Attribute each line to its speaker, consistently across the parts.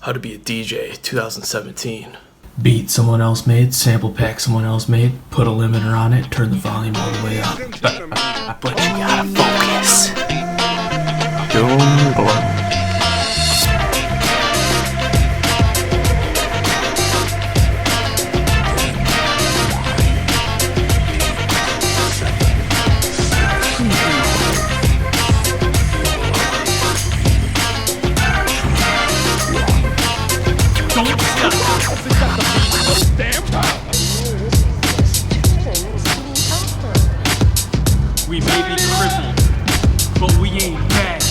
Speaker 1: How to Be a DJ 2017.
Speaker 2: Beat someone else made, sample pack someone else made, put a limiter on it, turn the volume all the way up.
Speaker 1: But you gotta focus. Doom gloom.
Speaker 3: We may be crippled, but we ain't bad.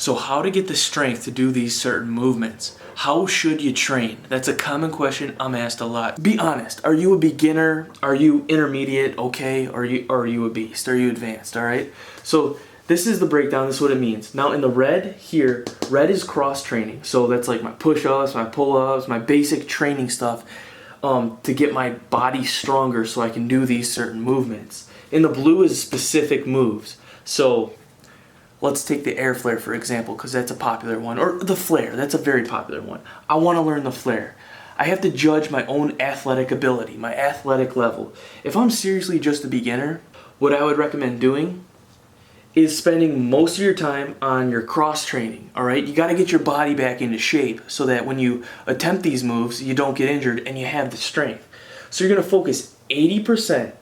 Speaker 1: So how to get the strength to do these certain movements? How should you train? That's a common question I'm asked a lot. Be honest, are you a beginner? Are you intermediate, okay? Or are you a beast? Are you advanced, all right? So this is the breakdown, this is what it means. Now in the red here, red is cross training. So that's like my push-ups, my pull-ups, my basic training stuff to get my body stronger so I can do these certain movements. In the blue is specific moves. So let's take the air flare for example, because that's a popular one, or the flare, that's a very popular one. I want to learn the flare. I have to judge my own athletic ability, my athletic level. If I'm seriously just a beginner, what I would recommend doing is spending most of your time on your cross training, all right? You got to get your body back into shape so that when you attempt these moves, you don't get injured and you have the strength. So you're going to focus 80%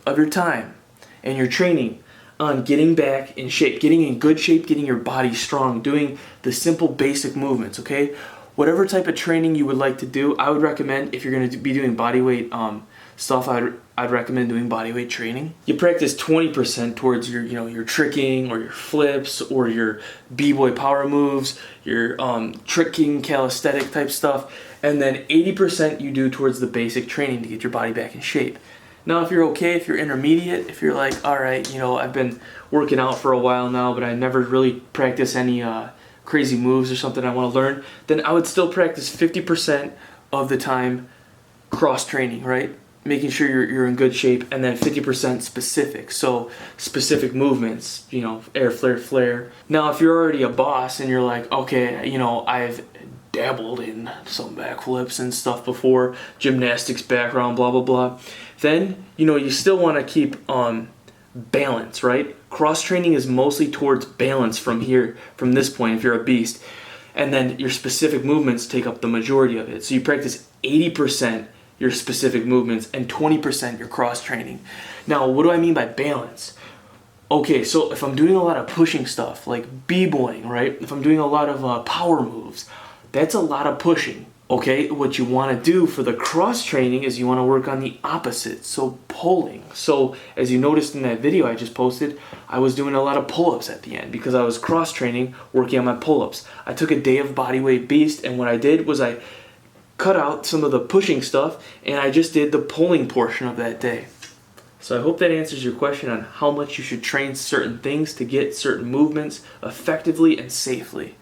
Speaker 1: of your time and your training on getting back in shape, getting in good shape, getting your body strong, doing the simple basic movements, okay? Whatever type of training you would like to do, I would recommend, if you're going to be doing bodyweight stuff, I'd recommend doing bodyweight training. You practice 20% towards your, your tricking or your flips or your B-boy power moves, your tricking, calisthenic type stuff, and then 80% you do towards the basic training to get your body back in shape. Now, if you're okay, if you're intermediate, if you're like, all right, I've been working out for a while now, but I never really practice any crazy moves or something I want to learn, then I would still practice 50% of the time cross training, right? Making sure you're in good shape, and then 50% specific. So specific movements, air flare, flare. Now, if you're already a boss and you're like, okay, I've dabbled in some backflips and stuff before, gymnastics background, blah, blah, blah, then, you still want to keep balance, right? Cross-training is mostly towards balance from this point, if you're a beast. And then your specific movements take up the majority of it. So you practice 80% your specific movements and 20% your cross-training. Now, what do I mean by balance? Okay, so if I'm doing a lot of pushing stuff, like b-boying, right? If I'm doing a lot of power moves, that's a lot of pushing. Okay, what you want to do for the cross training is you want to work on the opposite, so pulling. So as you noticed in that video I just posted, I was doing a lot of pull-ups at the end because I was cross training, working on my pull-ups. I took a day of bodyweight beast, and what I did was I cut out some of the pushing stuff and I just did the pulling portion of that day. So I hope that answers your question on how much you should train certain things to get certain movements effectively and safely.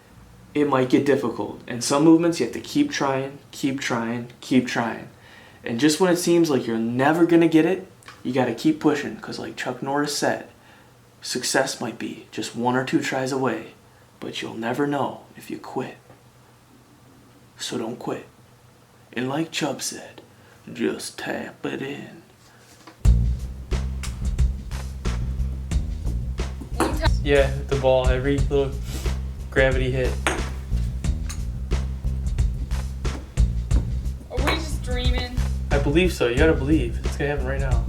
Speaker 1: It might get difficult, and some movements you have to keep trying, keep trying, keep trying. And just when it seems like you're never gonna get it, you gotta keep pushing, because like Chuck Norris said, success might be just 1 or 2 tries away, but you'll never know if you quit. So don't quit. And like Chubb said, just tap it in.
Speaker 3: Yeah, the ball, every little gravity hit.
Speaker 4: Are we just dreaming?
Speaker 3: I believe so. You gotta believe. It's gonna happen right now.